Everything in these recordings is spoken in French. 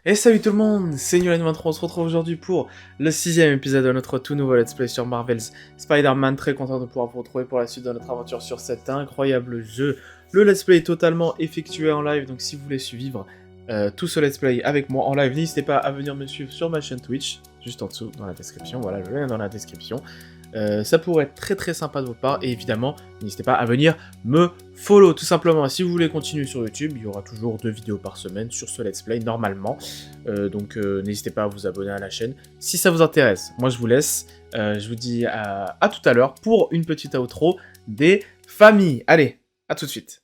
Et salut tout le monde, c'est Newline23, on se retrouve aujourd'hui pour le 6ème épisode de notre tout nouveau let's play sur Marvel's Spider-Man. Très content de pouvoir vous retrouver pour la suite de notre aventure sur cet incroyable jeu. Le let's play est totalement effectué en live, donc si vous voulez suivre tout ce let's play avec moi en live, n'hésitez pas à venir me suivre sur ma chaîne Twitch, juste en dessous dans la description, voilà, le lien est dans la description. Ça pourrait être très très sympa de votre part, et évidemment, n'hésitez pas à venir me follow tout simplement. Si vous voulez continuer sur YouTube, il y aura toujours 2 vidéos par semaine sur ce let's play normalement, donc n'hésitez pas à vous abonner à la chaîne si ça vous intéresse. Moi je vous laisse, je vous dis à tout à l'heure pour une petite outro des familles. Allez, à tout de suite.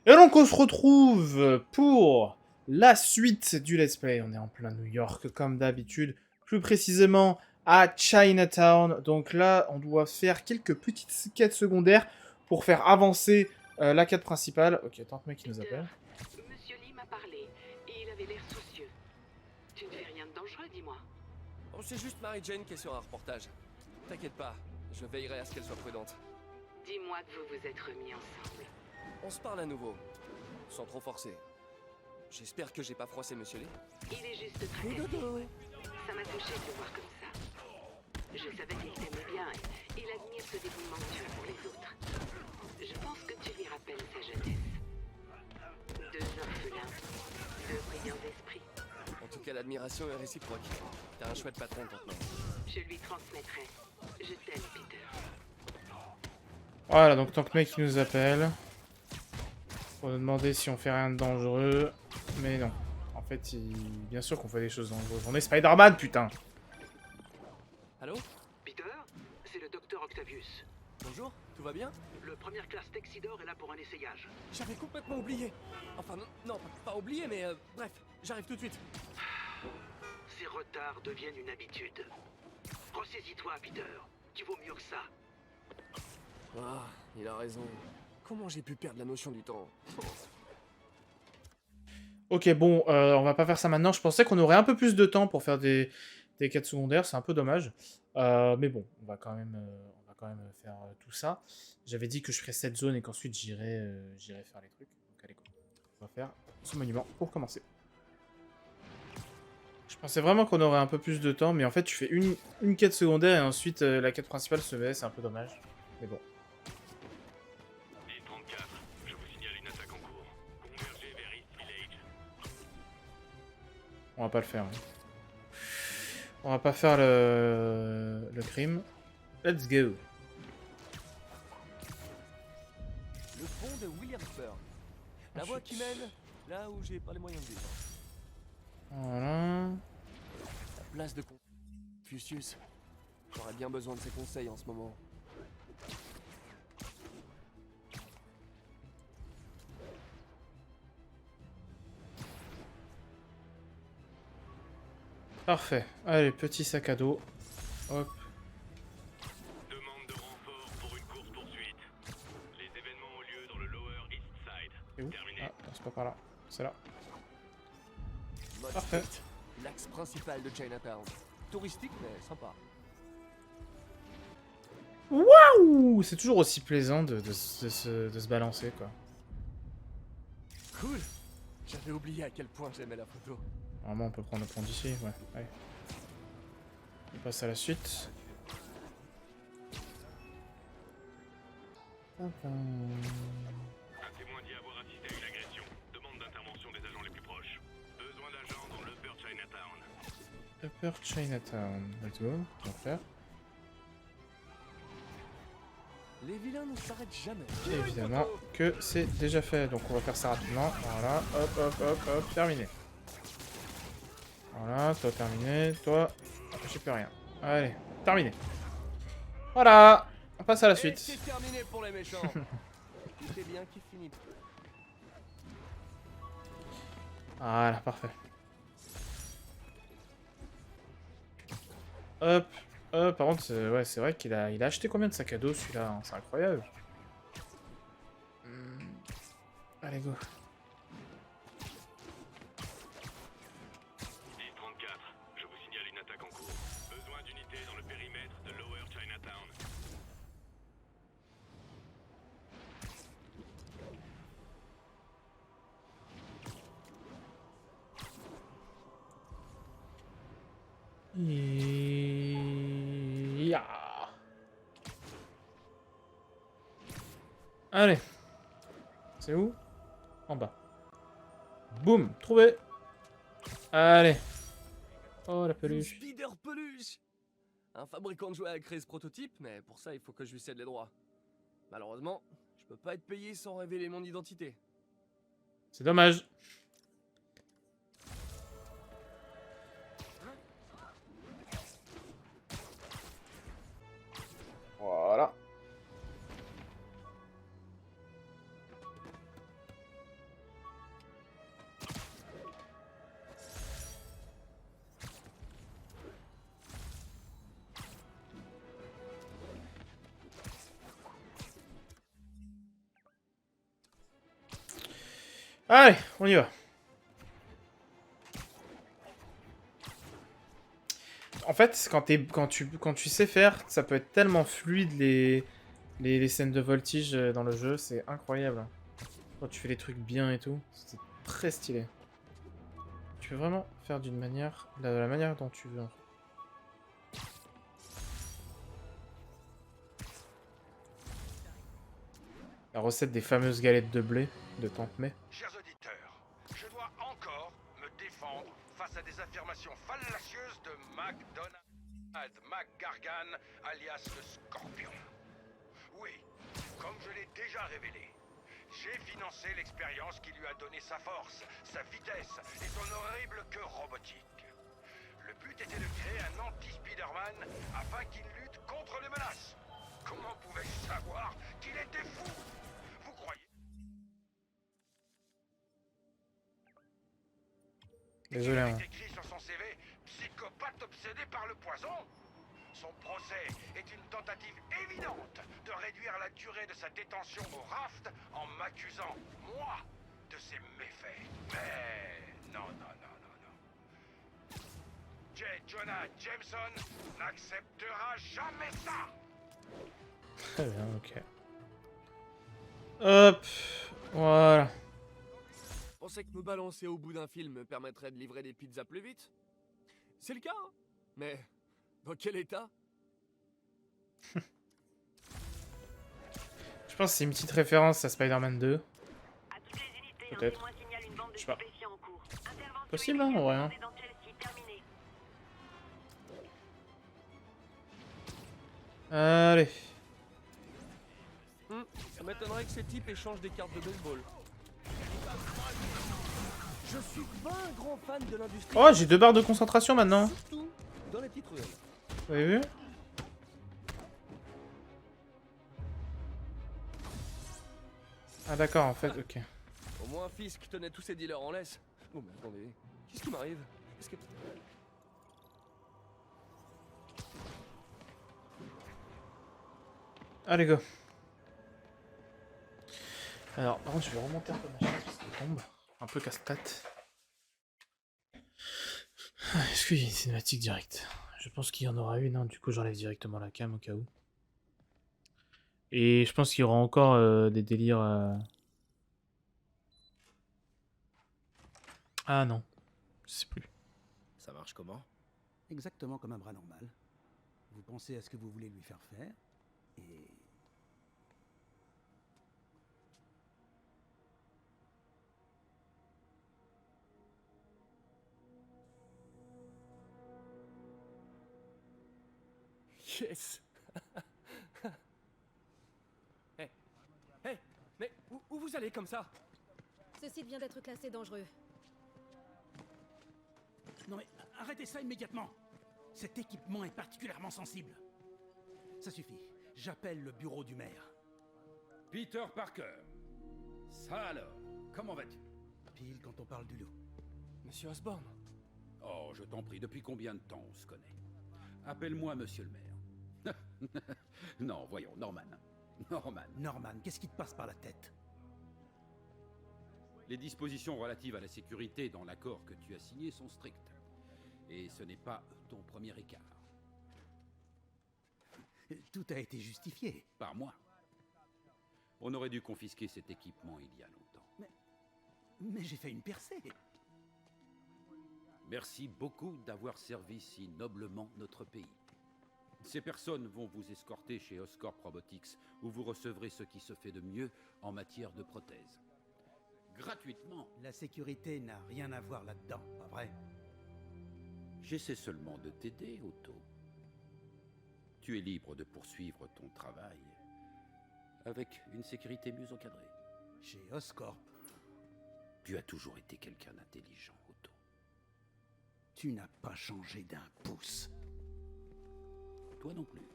Et donc on se retrouve pour la suite du let's play. On est en plein New York comme d'habitude, plus précisément à Chinatown. Donc là, on doit faire quelques petites quêtes secondaires pour faire avancer la quête principale. Ok, tant que mec qui nous appelle. Monsieur Lee m'a parlé et il avait l'air soucieux. Tu ne fais rien de dangereux, dis-moi. Oh, c'est juste Mary Jane qui est sur un reportage. T'inquiète pas, je veillerai à ce qu'elle soit prudente. Dis-moi que vous vous êtes remis ensemble. On se parle à nouveau, sans trop forcer. J'espère que j'ai pas froissé Monsieur Lee. Il est juste très cassé. Ça m'a touché de le voir comme ça. Je savais qu'il t'aimait bien et il admire ce dévouement que tu as pour les autres. Je pense que tu lui rappelles sa jeunesse. 2 orphelins, 2 brillants esprits. En tout cas, l'admiration est réciproque. T'as un chouette patron, maintenant. Je lui transmettrai. Je t'aime, Peter. Voilà, donc tant que mec qui nous appelle. Pour nous demander si on fait rien de dangereux. Mais non. En fait, bien sûr qu'on fait des choses dangereuses. On est Spider-Man, putain. Allô? Peter, c'est le docteur Octavius. Bonjour, tout va bien? Le première classe Texidor est là pour un essayage. J'avais complètement oublié. Enfin, non, pas oublié, mais bref, j'arrive tout de suite. Ces retards deviennent une habitude. Ressaisis-toi, Peter. Tu vaux mieux que ça. Ah, il a raison. Comment j'ai pu perdre la notion du temps? Ok, bon, on va pas faire ça maintenant. Je pensais qu'on aurait un peu plus de temps pour faire des quêtes secondaires. C'est un peu dommage. Mais bon, on va quand même faire tout ça. J'avais dit que je ferais cette zone et qu'ensuite j'irai faire les trucs. Donc allez, go. On va faire ce monument pour commencer. Je pensais vraiment qu'on aurait un peu plus de temps, mais en fait, tu fais une quête secondaire et ensuite la quête principale se met. C'est un peu dommage. Mais bon. Ligne 34, je vous signale une attaque en cours. Convergez vers East Village. On va pas le faire. Hein. On va pas faire le crime. Let's go. Le pont de Williamsburg. La voie qui mène là où j'ai pas les moyens de vivre. Voilà. La place de Confucius. J'aurais bien besoin de ses conseils en ce moment. Parfait. Allez, petit sac à dos. Hop. Demande de renfort pour une course-poursuite. Les événements ont lieu dans le Lower East Side. C'est où? Terminé. Ah, non, c'est pas par là. C'est là. Mode Parfait. Street, l'axe principal de Chinatown. Touristique mais sympa. Waouh! C'est toujours aussi plaisant de se balancer, quoi. Cool. J'avais oublié à quel point j'aimais la photo. Normalement, on peut prendre le pont d'ici, ouais. Allez. On passe à la suite. Un témoin dit avoir assisté à une agression. Demande d'intervention des agents les plus proches. Besoin d'agents dans l'Upper Chinatown. Upper Chinatown. Let's go. On va faire. Les vilains ne s'arrêtent jamais. Et évidemment que c'est déjà fait. Donc on va faire ça rapidement. Voilà. Hop, hop, hop, hop. Terminé. Voilà. Toi, terminé. Toi, j'ai plus rien. Allez. Terminé. Voilà. On passe à la Et suite. c'est terminé pour les méchants. Tout est bien qui finit. Voilà. Parfait. Hop. Par contre, ouais, c'est vrai qu'il a acheté combien de sacs à dos celui-là, hein. C'est incroyable. Allez, go. Ligne 34, je vous signale une attaque en cours. Besoin d'unités dans le périmètre de Lower Chinatown. Ya. Allez. C'est où? En bas. Boum, trouvé. Allez. Oh la Une peluche. Spider Peluche. Un fabricant de jouets a créé ce prototype, mais pour ça, il faut que je lui cède les droits. Malheureusement, je peux pas être payé sans révéler mon identité. C'est dommage. Voilà. Allez, on y va. En fait, quand tu sais faire, ça peut être tellement fluide les scènes de voltige dans le jeu, c'est incroyable. Quand tu fais les trucs bien et tout, c'est très stylé. Tu peux vraiment faire d'une manière, de la manière dont tu veux. La recette des fameuses galettes de blé de Tante May. Chers auditeurs, je dois encore me défendre face à des affirmations fallacieuses de McDonald McGargan, alias le Scorpion. Oui, comme je l'ai déjà révélé, j'ai financé l'expérience qui lui a donné sa force, sa vitesse et son horrible queue robotique. Le but était de créer un anti-Spider-Man afin qu'il lutte contre les menaces. Comment pouvais-je savoir qu'il était fou? Vous croyez? Désolé. Il Hein. est écrit sur son CV, psychopathe obsédé par le poison. Son procès est une tentative évidente de réduire la durée de sa détention au raft en m'accusant, moi, de ses méfaits. Mais non. J. Jonah Jameson n'acceptera jamais ça. Très bien, ok. Hop, voilà. Je pensais que me balancer au bout d'un film me permettrait de livrer des pizzas plus vite. C'est le cas, hein. Mais dans quel état? Je pense que c'est une petite référence à Spider-Man 2. À toutes les unités, un Peut-être. témoin signale une bande de Je sais pas. stupéfiants en cours. Intervention Possible, hein, en vrai, hein. immédiate dans Chelsea, terminée. Allez. Ça m'étonnerait que ces types échangent des cartes de baseball. Je suis pas un grand fan de l'industrie. Oh, j'ai 2 barres de concentration maintenant. Surtout dans les petites ruelles. Vous avez vu? Ah d'accord, en fait, ok. Au moins Fisk tenait tous ses dealers en laisse. Oh mais attendez, qu'est-ce qui m'arrive? Est-ce que... Allez, go. Alors, par contre, je vais remonter un peu ma chaise parce qu'elle tombe. Un peu casse-tête. Est-ce qu'il y a une cinématique directe? Je pense qu'il y en aura une, hein. Du coup j'enlève directement la cam au cas où. Et je pense qu'il y aura encore des délires... Ah non, je sais plus. Ça marche comment? Exactement comme un bras normal. Vous pensez à ce que vous voulez lui faire faire, et... Yes. Hé, mais où vous allez comme ça? Ce site vient d'être classé dangereux. Non mais, arrêtez ça immédiatement! Cet équipement est particulièrement sensible. Ça suffit, j'appelle le bureau du maire. Peter Parker. Ça alors, comment vas-tu? Pile quand on parle du loup. Monsieur Osborn. Oh, je t'en prie, depuis combien de temps on se connaît? Appelle-moi monsieur le maire. Non, voyons, Norman. Norman, qu'est-ce qui te passe par la tête? Les dispositions relatives à la sécurité dans l'accord que tu as signé sont strictes. Et ce n'est pas ton premier écart. Tout a été justifié. Par moi. On aurait dû confisquer cet équipement il y a longtemps. Mais j'ai fait une percée. Merci beaucoup d'avoir servi si noblement notre pays. Ces personnes vont vous escorter chez Oscorp Robotics, où vous recevrez ce qui se fait de mieux en matière de prothèses. Gratuitement. La sécurité n'a rien à voir là-dedans, pas vrai? J'essaie seulement de t'aider, Otto. Tu es libre de poursuivre ton travail avec une sécurité mieux encadrée. Chez Oscorp, Tu as toujours été quelqu'un d'intelligent, Otto. tu n'as pas changé d'un pouce. Toi non plus.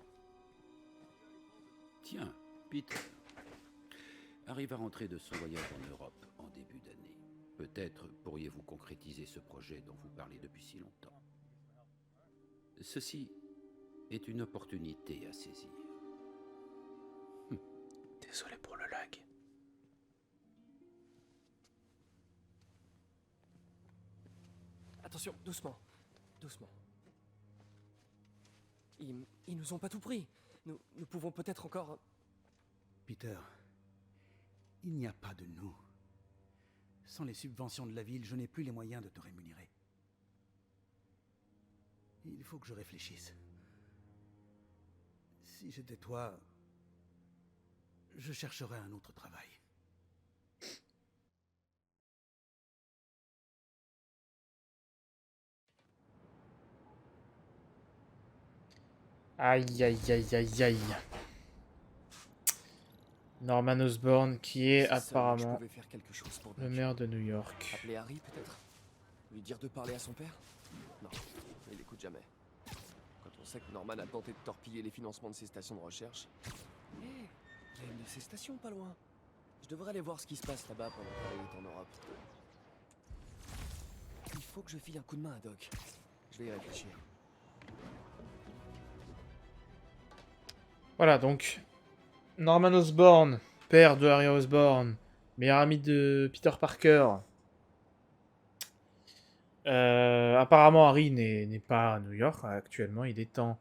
Tiens, Peter arrive à rentrer de son voyage en Europe en début d'année. Peut-être pourriez-vous concrétiser ce projet dont vous parlez depuis si longtemps. Ceci est une opportunité à saisir. Désolé pour le lag. Attention, doucement. Doucement. Ils nous ont pas tout pris. Nous pouvons peut-être encore... Peter, il n'y a pas de nous. Sans les subventions de la ville, je n'ai plus les moyens de te rémunérer. Il faut que je réfléchisse. Si j'étais toi, je chercherais un autre travail. Aïe, aïe, aïe, aïe, aïe. Norman Osborn, qui est Si seulement je apparemment pouvais faire quelque chose pour le Doc. maire de New York. Appeler Harry, peut-être? Lui dire de parler à son père? Non, il écoute jamais. Quand on sait que Norman a tenté de torpiller les financements de ses stations de recherche... Hé, il y a une de ces stations pas loin. Je devrais aller voir ce qui se passe là-bas pendant qu'Harry est en Europe. Il faut que je file un coup de main à Doc. Je vais y réfléchir. Voilà, donc Norman Osborn, père de Harry Osborn, meilleur ami de Peter Parker. Apparemment, Harry n'est pas à New York actuellement, il est en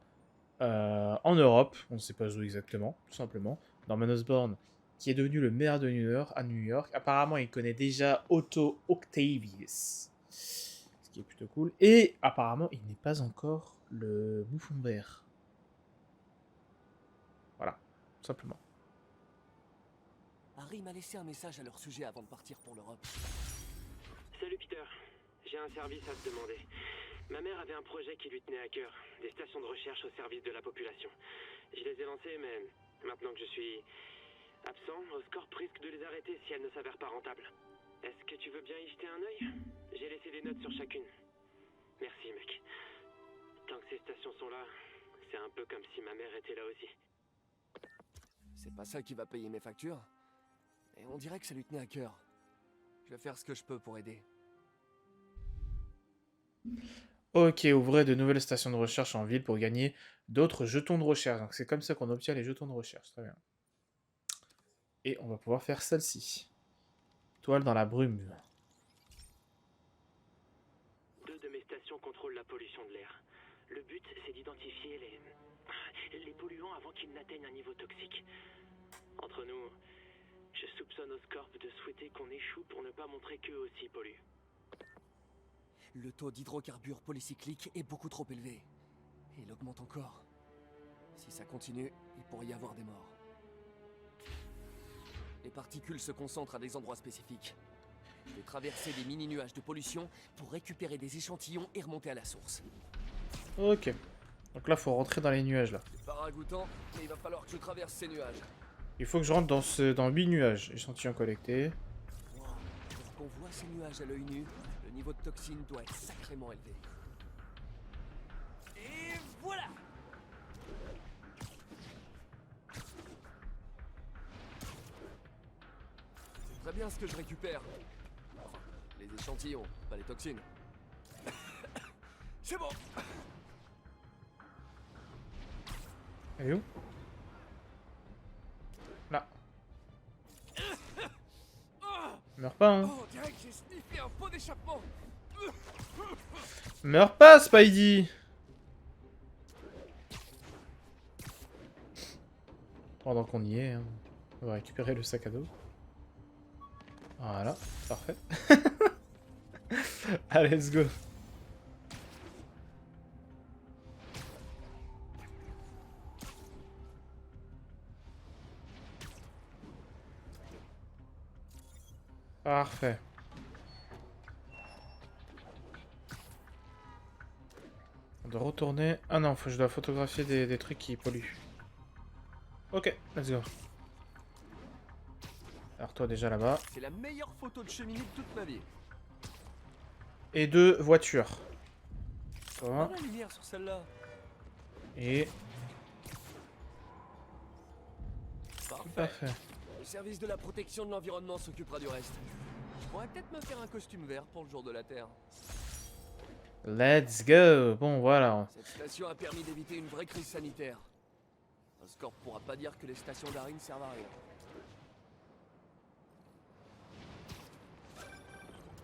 Europe, on ne sait pas où exactement, tout simplement. Norman Osborn, qui est devenu le maire de New York, à New York. Apparemment, il connaît déjà Otto Octavius, ce qui est plutôt cool. Et apparemment, il n'est pas encore le bouffon vert. Voilà, tout simplement. Harry m'a laissé un message à leur sujet avant de partir pour l'Europe. Salut Peter, j'ai un service à te demander. Ma mère avait un projet qui lui tenait à cœur, des stations de recherche au service de la population. Je les ai lancées, mais maintenant que je suis absent, Oscorp risque de les arrêter si elles ne s'avèrent pas rentables. Est-ce que tu veux bien y jeter un œil? J'ai laissé des notes sur chacune. Merci mec. Tant que ces stations sont là, c'est un peu comme si ma mère était là aussi. C'est pas ça qui va payer mes factures. Et on dirait que ça lui tenait à cœur. Je vais faire ce que je peux pour aider. Ok, ouvrez de nouvelles stations de recherche en ville pour gagner d'autres jetons de recherche. Donc c'est comme ça qu'on obtient les jetons de recherche. Très bien. Et on va pouvoir faire celle-ci. Toile dans la brume. 2 de mes stations contrôlent la pollution de l'air. Le but, c'est d'identifier les polluants avant qu'ils n'atteignent un niveau toxique. Entre nous, je soupçonne Oscorp de souhaiter qu'on échoue pour ne pas montrer qu'eux aussi polluent. Le taux d'hydrocarbures polycycliques est beaucoup trop élevé. Et il augmente encore. Si ça continue, il pourrait y avoir des morts. Les particules se concentrent à des endroits spécifiques. Je vais traverser des mini-nuages de pollution pour récupérer des échantillons et remonter à la source. Ok. Donc là, faut rentrer dans les nuages, là. C'est pas ragoûtant, mais il va falloir que je traverse ces nuages. Il faut que je rentre dans 8 nuages. Échantillons collectés. Wow. Pour qu'on voit ces nuages à l'œil nu, le niveau de toxine doit être sacrément élevé. Et voilà! C'est très bien ce que je récupère. Enfin, les échantillons, pas les toxines. C'est bon! Elle est où? Là. Meurs pas, hein. Oh, on dirait que j'ai sniffé un pot d'échappement! Meurs pas, Spidey! Pendant qu'on y est, hein, on va récupérer le sac à dos. Voilà, parfait. Allez, let's go. Parfait. On doit retourner... Ah non, je dois photographier des trucs qui polluent. Ok, let's go. Alors toi déjà là-bas. C'est la meilleure photo de cheminée de toute ma vie. Et 2 voitures. Toi. Oh, la lumière sur celle-là. Et... Parfait. Parfait. Le service de la protection de l'environnement s'occupera du reste. Je pourrais peut-être me faire un costume vert pour le jour de la Terre. Let's go. Bon, voilà. Cette station a permis d'éviter une vraie crise sanitaire. Oscorp pourra pas dire que les stations d'Arin servent à rien.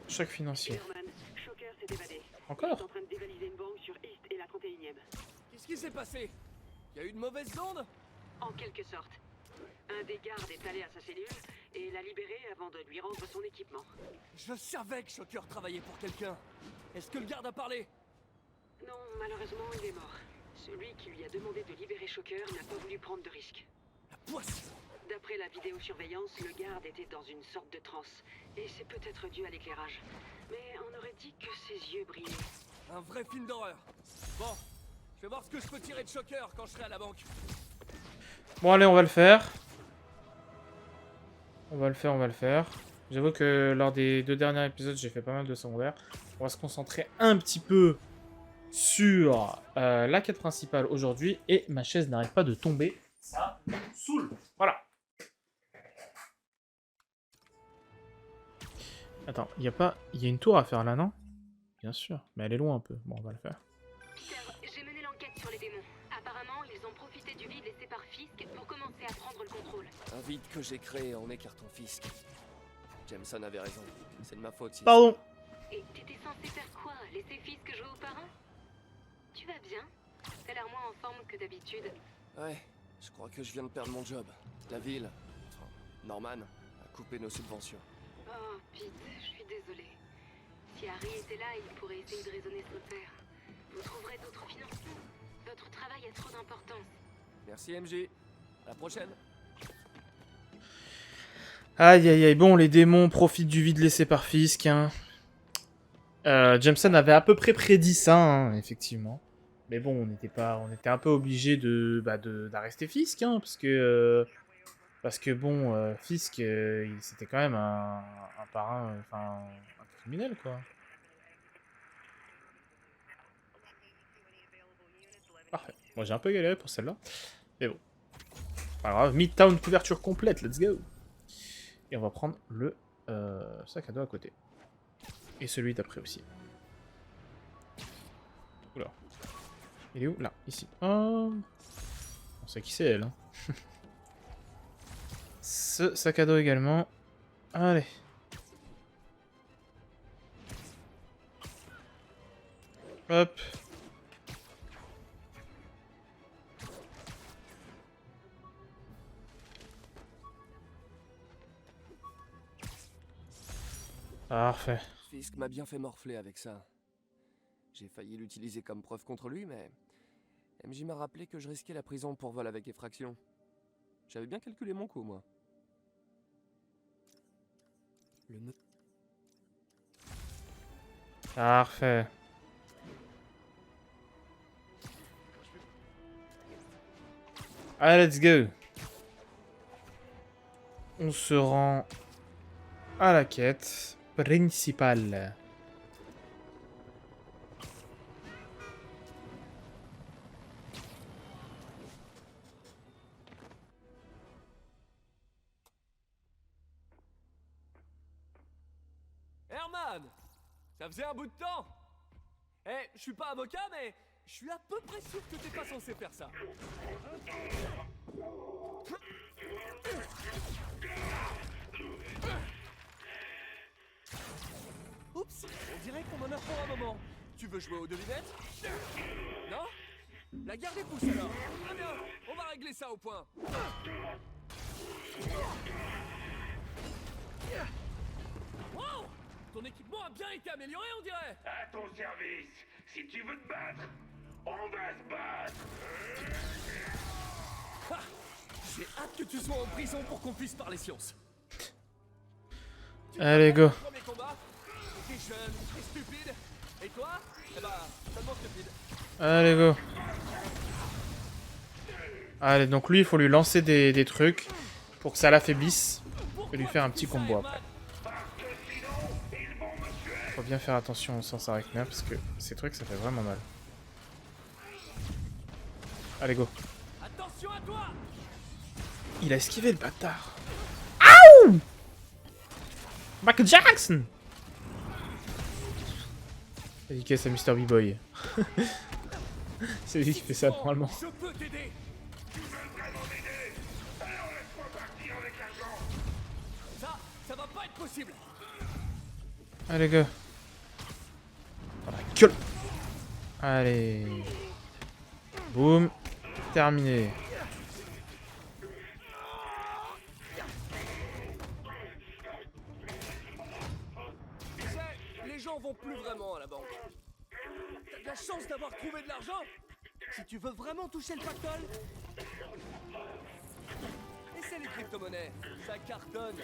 Choc financier. Herman, Shocker s'est évadé. Il est Encore? en train de dévaliser une banque sur East et la 31e. Qu'est-ce qui s'est passé? Il y a eu de mauvaises ondes? En quelque sorte. Un des gardes est allé à sa cellule et l'a libéré avant de lui rendre son équipement. Je savais que Shocker travaillait pour quelqu'un. Est-ce que le garde a parlé? Non, malheureusement, il est mort. Celui qui lui a demandé de libérer Shocker n'a pas voulu prendre de risque. La poisse! D'après la vidéosurveillance, le garde était dans une sorte de transe. Et c'est peut-être dû à l'éclairage. Mais on aurait dit que ses yeux brillaient. Un vrai film d'horreur. Bon, je vais voir ce que je peux tirer de Shocker quand je serai à la banque. Bon, allez, on va le faire. On va le faire. J'avoue que lors des 2 derniers épisodes, j'ai fait pas mal de secondaires. On va se concentrer un petit peu sur la quête principale aujourd'hui. Et ma chaise n'arrête pas de tomber. Ça me saoule. Voilà. Attends, il y a une tour à faire là, non? Bien sûr, mais elle est loin un peu. Bon, on va le faire. Peter, j'ai mené l'enquête sur les démons. Apparemment, ils ont profité du vide laissé par Fisk pour commencer à prendre le contrôle. Un vide que j'ai créé en écartant Fisk. Jameson avait raison. C'est de ma faute si... Pardon. Et t'étais censé faire quoi? Laisser Fisk jouer au parrain? Tu vas bien? T'as l'air moins en forme que d'habitude. Ouais, je crois que je viens de perdre mon job. La ville, enfin, Norman, a coupé nos subventions. Oh, Pete, je suis désolée. Si Harry était là, il pourrait essayer de raisonner son père. Vous trouverez d'autres financements. Votre travail a trop d'importance. Merci MJ. À la prochaine. Aïe aïe aïe, bon, les démons profitent du vide laissé par Fisk. Hein. Jameson avait à peu près prédit ça, hein, effectivement. Mais bon, on était un peu obligé d'arrêter Fisk, hein, parce que bon, Fisk, c'était quand même un parrain, enfin, un criminel, quoi. Parfait. Moi, j'ai un peu galéré pour celle-là, mais bon. Pas grave, Midtown couverture complète, let's go. Et on va prendre le sac à dos à côté. Et celui d'après aussi. Oula. Il est où? Là, ici. Oh. On sait qui c'est elle. Hein. Ce sac à dos également. Allez. Hop. Parfait. Fisk m'a bien fait morfler avec ça. J'ai failli l'utiliser comme preuve contre lui, mais... MJ m'a rappelé que je risquais la prison pour vol avec effraction. J'avais bien calculé mon coup, moi. Parfait. Allez, let's go. On se rend à la quête principale. Herman! Ça faisait un bout de temps! Eh, je suis pas avocat, mais je suis à peu près sûr que t'es pas censé faire ça. Oups, on dirait qu'on en a pour un moment. Tu veux jouer aux devinettes? Non? La garde est pousse alors. Très bien, on va régler ça au point. Wow! Ton équipement a bien été amélioré, on dirait. À ton service. Si tu veux te battre, on va se battre. J'ai hâte que tu sois en prison pour qu'on puisse parler science. Allez, go. Premier combat. T'es jeune, t'es stupide. Et toi? Eh bah, seulement stupide. Allez, go. Allez, donc lui, il faut lui lancer des trucs pour que ça l'affaiblisse. Et lui faire un petit combo après. Faut bien faire attention au sens arachnéen parce que ces trucs, ça fait vraiment mal. Allez, go. Attention à toi. Il a esquivé le bâtard. Aouh! Michael Jackson! Dédicace à Mr. B-Boy. C'est lui qui fait ça normalement. Je peux t'aider. Ça va pas être possible. Allez, gars. Dans la gueule. Allez. Boum. Terminé. Tu sais, les gens vont plus vraiment à la banque. T'as de la chance d'avoir trouvé de l'argent. Si tu veux vraiment toucher le pactole, essaie les crypto-monnaies. Ça cartonne.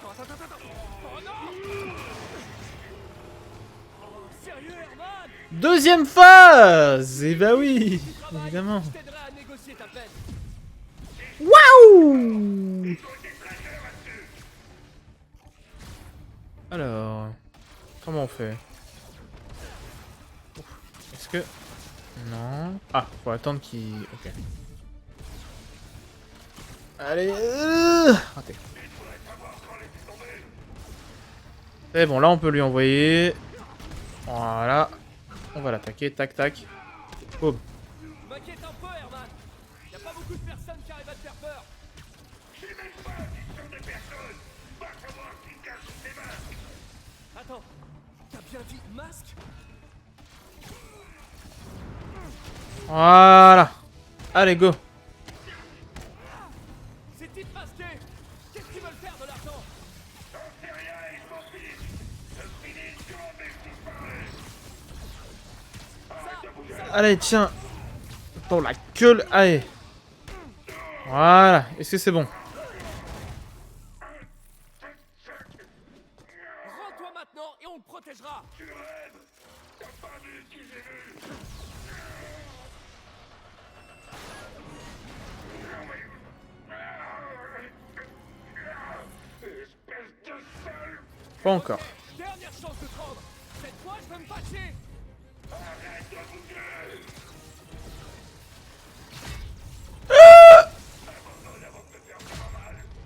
Attends. Oh non! Oh, sérieux, Herman? Deuxième phase! Eh bah oui, évidemment. Je t'aiderai à négocier ta peine. Waouh! Alors, comment on fait? Est-ce que... Non. Ah, faut attendre qu'il... Ok. Allez, raté. C'est bon, là on peut lui envoyer. Voilà. On va l'attaquer, tac tac. Boum. M'inquiète un peu, Herman. Y a pas beaucoup de personnes qui arrivent à te faire peur. Attends, t'as bien dit masque? Voilà. Allez, go. Ces types masqués, qu'est-ce qu'ils veulent faire de l'argent? Allez, tiens. Dans la gueule. Allez. Voilà. Est-ce que c'est bon? Rends-toi maintenant et on te protégera. Pas encore. Dernière chance de te rendre. Cette fois, je vais me fâcher.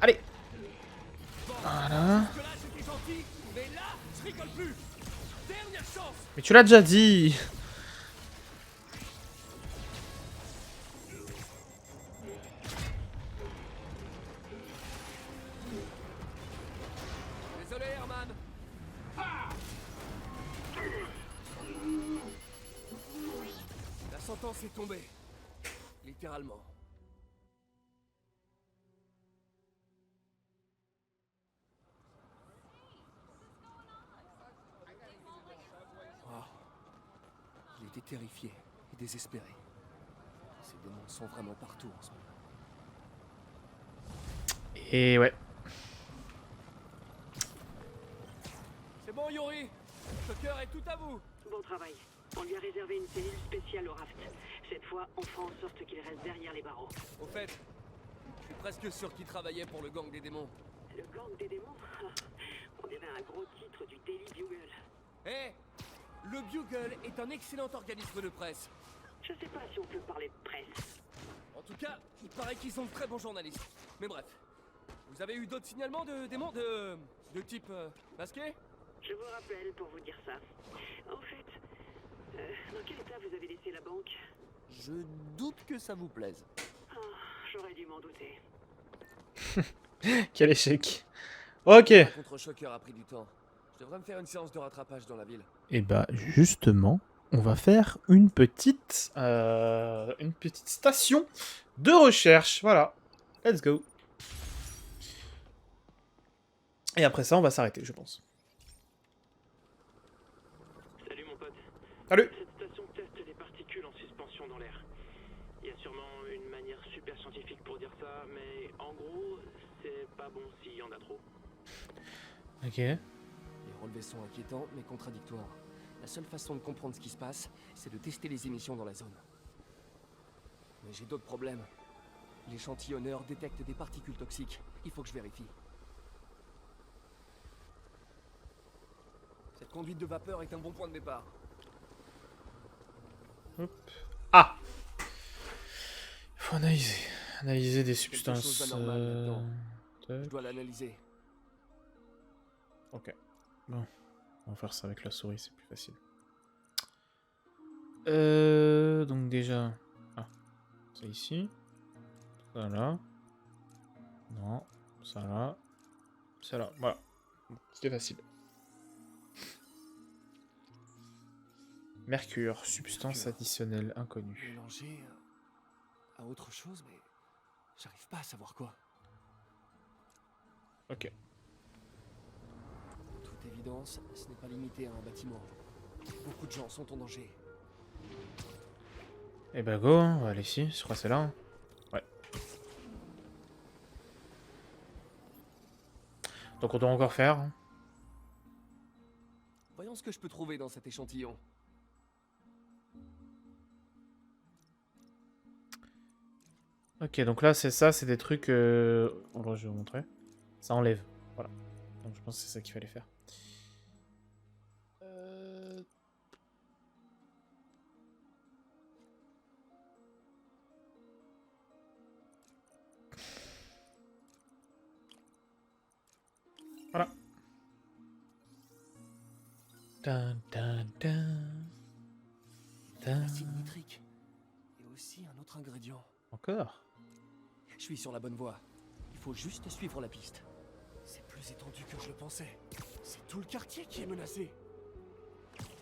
Allez. Voilà. Que là, j'étais gentil, mais là, je rigole plus. Dernière chance. Mais tu l'as déjà dit. Désolé, Herman. La sentence est tombée. Littéralement. Wow. Il était terrifié et désespéré. Ces démons sont vraiment partout en ce moment. Et ouais. C'est bon, Yori. Shocker est tout à vous. Bon travail. On lui a réservé une cellule spéciale au raft. Cette fois, on fera en sorte qu'il reste derrière les barreaux. Au fait, je suis presque sûr qu'il travaillait pour le gang des démons. Le gang des démons? On dirait un gros titre du Daily Bugle. Eh, le Bugle est un excellent organisme de presse. Je sais pas si on peut parler de presse. En tout cas, il paraît qu'ils sont de très bons journalistes. Mais bref, vous avez eu d'autres signalements de démons de type masqué? Je vous rappelle pour vous dire ça. En fait, dans quel état vous avez laissé la banque? Je doute que ça vous plaise. Ah, j'aurais dû m'en douter. Quel échec. Ok. Contre Shocker a pris du temps. Je devrais me faire une séance de rattrapage dans la ville. Et bah justement, on va faire une petite station de recherche. Voilà. Let's go. Et après ça, on va s'arrêter, je pense. Salut mon pote. Salut. Cette station teste des particules en suspension dans l'air. Il y a sûrement une manière super scientifique pour dire ça, mais en gros, c'est pas bon s'il y en a trop. Ok. Les relevés sont inquiétants, mais contradictoires. La seule façon de comprendre ce qui se passe, c'est de tester les émissions dans la zone. Mais j'ai d'autres problèmes. L'échantillonneur détecte des particules toxiques. Il faut que je vérifie. Cette conduite de vapeur est un bon point de départ. Hop. Ah! Il faut analyser. Analyser des Quelque chose substances. d'anormal là-dedans. Je tac. dois l'analyser. Ok. Bon. On va faire ça avec la souris, c'est plus facile. Donc déjà... Ah. Ça ici. Ça là. Non. Ça là. Ça là. Voilà. C'était facile. Mercure, substance Mercure. additionnelle inconnue. Mélangé à autre chose, mais j'arrive pas à savoir quoi. Ok. De toute évidence, ce n'est pas limité à un bâtiment. Beaucoup de gens sont en danger. Eh ben go, on va aller ici. Je crois que c'est là. Hein. Ouais. Donc on doit encore faire. Hein. Voyons ce que je peux trouver dans cet échantillon. Ok, donc là c'est ça, c'est des trucs... Alors, je vais vous montrer. Ça enlève. Voilà. Donc je pense que c'est ça qu'il fallait faire. Voilà. Dun, dun, dun. Dun. L'acide nitrique. Et aussi un autre ingrédient. Encore. Je suis sur la bonne voie. Il faut juste suivre la piste. C'est plus étendu que je le pensais. C'est tout le quartier qui est menacé.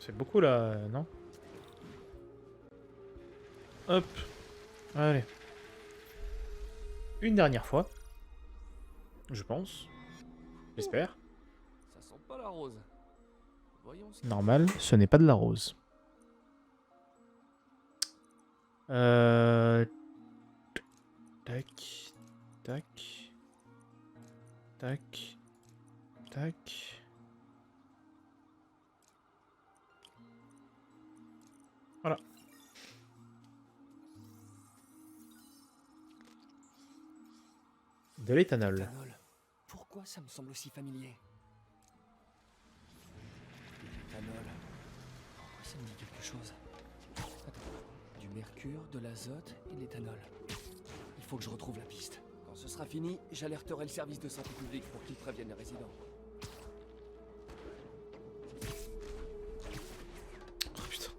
C'est beaucoup là, non? Hop. Allez. Une dernière fois. Je pense. J'espère. Ça sent pas la rose. Voyons ce Normal, ce n'est pas de la rose. Tac. Tac. Tac. Tac. Voilà. De l'éthanol. L'éthanol. Pourquoi ça me semble aussi familier? L'éthanol. Pourquoi ça me dit quelque chose? Attends. Du mercure, de l'azote et de l'éthanol. Il faut que je retrouve la piste. Quand ce sera fini, j'alerterai le service de santé publique pour qu'ils préviennent les résidents. Oh putain.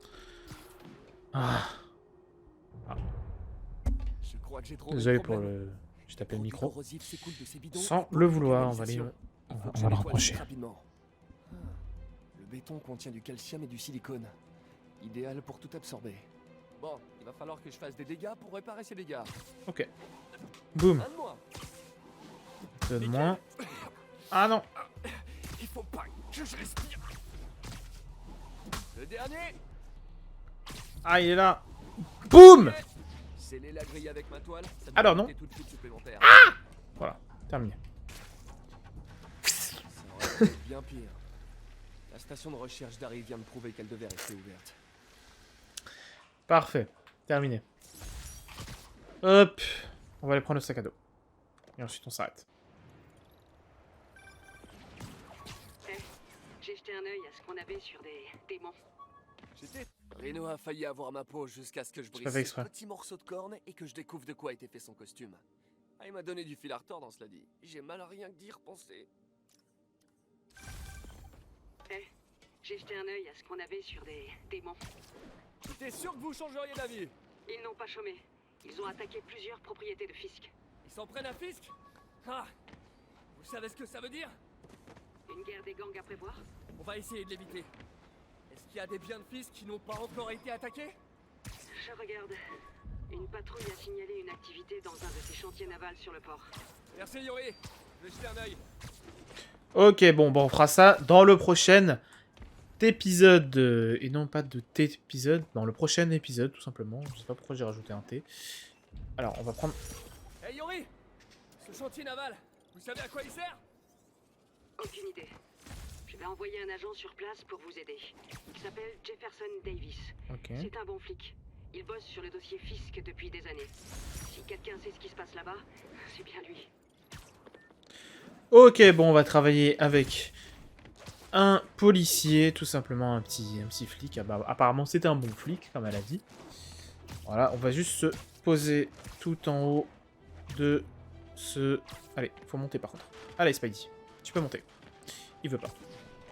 Ah. Je crois que j'ai trouvé Désolé le pour problème. le... J'ai tapé le Produit micro. corrosif s'écoule de ces bidons Sans pour le la vouloir, on va aller... canalisation. On Il faut va, que on je va le nettoie rapprocher. rapidement. Ah, le béton contient du calcium et du silicone. Idéal pour tout absorber. Bon, il va falloir que je fasse des dégâts pour réparer ces dégâts. Ok. Boum. Un de moi. Donne-moi. Ah non. Il faut pas que je respire. Le dernier. Ah, il est là. Boum. Sceller la grille avec ma toile. Ça doit Alors non. coûter tout de suite supplémentaire. Voilà, terminé. Ça aurait été bien pire. La station de recherche d'Harry vient de prouver qu'elle devait rester ouverte. Parfait, terminé. Hop. On va aller prendre le sac à dos. Et ensuite on s'arrête. J'ai jeté un œil à ce qu'on avait sur des démons. J'étais... Reno a failli avoir ma peau jusqu'à ce que je pas brise fait ce exprès. petit morceau de corne et que je découvre de quoi était fait son costume. Ah, il m'a donné du fil à retordre, cela dit. J'ai mal à rien que d'y repenser. J'ai jeté un œil à ce qu'on avait sur des démons. J'étais sûr que vous changeriez d'avis. Ils n'ont pas chômé. Ils ont attaqué plusieurs propriétés de Fisk. Ils s'en prennent à Fisk? Ah! Vous savez ce que ça veut dire? Une guerre des gangs à prévoir? On va essayer de l'éviter. Est-ce qu'il y a des biens de Fisk qui n'ont pas encore été attaqués? Je regarde. Une patrouille a signalé une activité dans un de ces chantiers navals sur le port. Merci Yori. Je vais jeter un œil. Ok, bon, on fera ça dans le prochain épisode. Et non pas de T-épisode, dans le prochain épisode, tout simplement. Je sais pas pourquoi j'ai rajouté un T. Alors, on va prendre... Hey Yori! Ce chantier naval, Vous savez à quoi il sert? Aucune idée. Je vais envoyer un agent sur place pour vous aider. Il s'appelle Jefferson Davis. Ok. C'est un bon flic. Il bosse sur le dossier Fisk depuis des années. Si quelqu'un sait ce qui se passe là-bas, c'est bien lui. Ok, bon, on va travailler avec un policier, tout simplement un petit flic. Ah bah, apparemment, c'était un bon flic, comme elle a dit. Voilà, on va juste se poser tout en haut de ce... Allez, faut monter par contre. Allez, Spidey, tu peux monter. Il veut pas.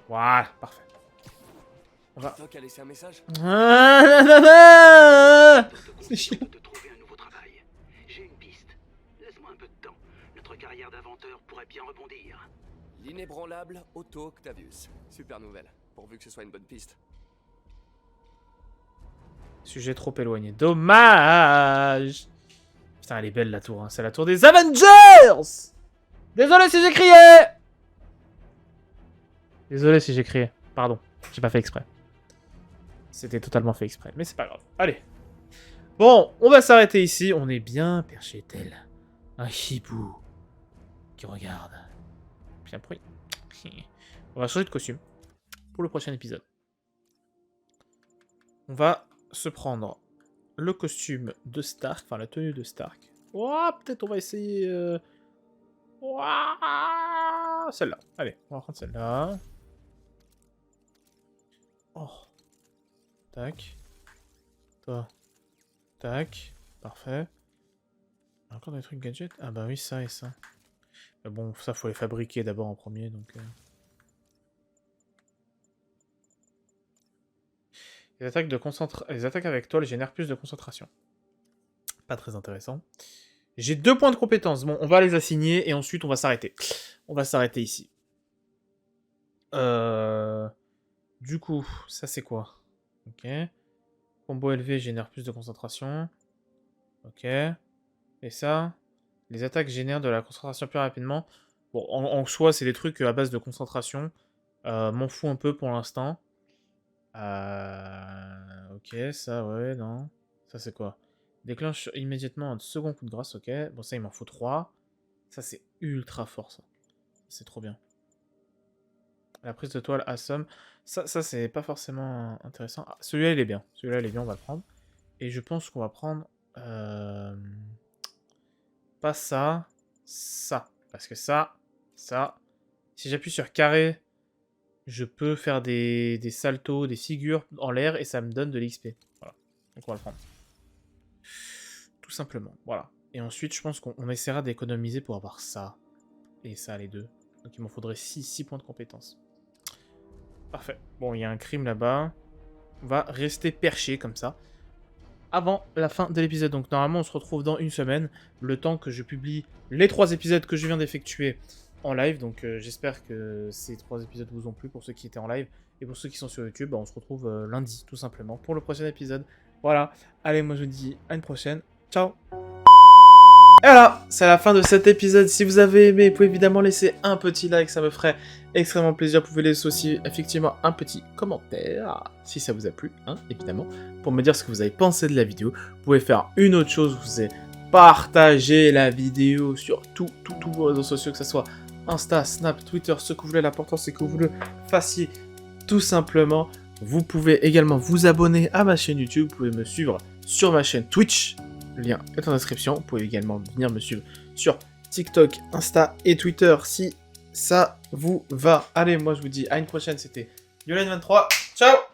Voilà, parfait. On va... Doc a laissé un message? C'est chiant. De trouver un nouveau travail. J'ai une piste. Laisse-moi un peu de temps. Notre carrière d'inventeur pourrait bien rebondir. L'inébranlable Otto Octavius. Super nouvelle, pourvu que ce soit une bonne piste. Sujet trop éloigné. Dommage. Putain, elle est belle la tour. Hein. C'est la tour des Avengers. Désolé si j'ai crié. Désolé si j'ai crié. Pardon. J'ai pas fait exprès. C'était totalement fait exprès. Mais c'est pas grave. Allez. Bon, on va s'arrêter ici. On est bien perché tel un hibou qui regarde. Bien pris. On va changer de costume pour le prochain épisode. On va se prendre le costume de Stark, enfin la tenue de Stark. Ouah, peut-être on va essayer... Ouah, celle-là. Allez, on va prendre celle-là. Oh. Tac. Toi. Tac. Parfait. Encore des trucs gadgets? Ah bah oui, ça et ça. Mais bon, ça faut les fabriquer d'abord en premier, donc... Les attaques avec toile génèrent plus de concentration. Pas très intéressant. J'ai 2 points de compétence. Bon, on va les assigner et ensuite on va s'arrêter. On va s'arrêter ici. Du coup, ça c'est quoi? Ok. Combo élevé génère plus de concentration. Ok. Et ça, les attaques génèrent de la concentration plus rapidement. Bon, en soi, c'est des trucs à base de concentration. M'en fous un peu pour l'instant. Ok, ça, ouais, non. Ça, c'est quoi? Déclenche immédiatement un second coup de grâce, ok. Bon, ça, il m'en faut 3. Ça, c'est ultra fort, ça. C'est trop bien. La prise de toile assomme. Ça c'est pas forcément intéressant. Ah, celui-là, il est bien. Celui-là, il est bien, on va le prendre. Et je pense qu'on va prendre... Pas ça. Ça. Parce que ça... Si j'appuie sur carré... Je peux faire des saltos, des figures en l'air et ça me donne de l'XP. Voilà. Donc on va le prendre. Tout simplement. Voilà. Et ensuite, je pense qu'on essaiera d'économiser pour avoir ça. Et ça, les deux. Donc il m'en faudrait 6 points de compétence. Parfait. Bon, il y a un crime là-bas. On va rester perché comme ça. Avant la fin de l'épisode. Donc normalement, on se retrouve dans une semaine. Le temps que je publie les 3 épisodes que je viens d'effectuer en live, donc j'espère que ces 3 épisodes vous ont plu pour ceux qui étaient en live, et pour ceux qui sont sur YouTube, bah, on se retrouve lundi tout simplement pour le prochain épisode. Voilà, allez, moi je vous dis à une prochaine, ciao. Et voilà, c'est la fin de cet épisode. Si vous avez aimé, vous pouvez évidemment laisser un petit like, ça me ferait extrêmement plaisir. Vous pouvez laisser aussi effectivement un petit commentaire, si ça vous a plu, hein, évidemment, pour me dire ce que vous avez pensé de la vidéo. Vous pouvez faire une autre chose, vous pouvez partager la vidéo sur tous vos réseaux sociaux, que ce soit Insta, Snap, Twitter, ce que vous voulez. L'important c'est que vous le fassiez tout simplement. Vous pouvez également vous abonner à ma chaîne YouTube, vous pouvez me suivre sur ma chaîne Twitch, le lien est en description. Vous pouvez également venir me suivre sur TikTok, Insta et Twitter si ça vous va. Allez, moi je vous dis à une prochaine, c'était Yolan23, ciao.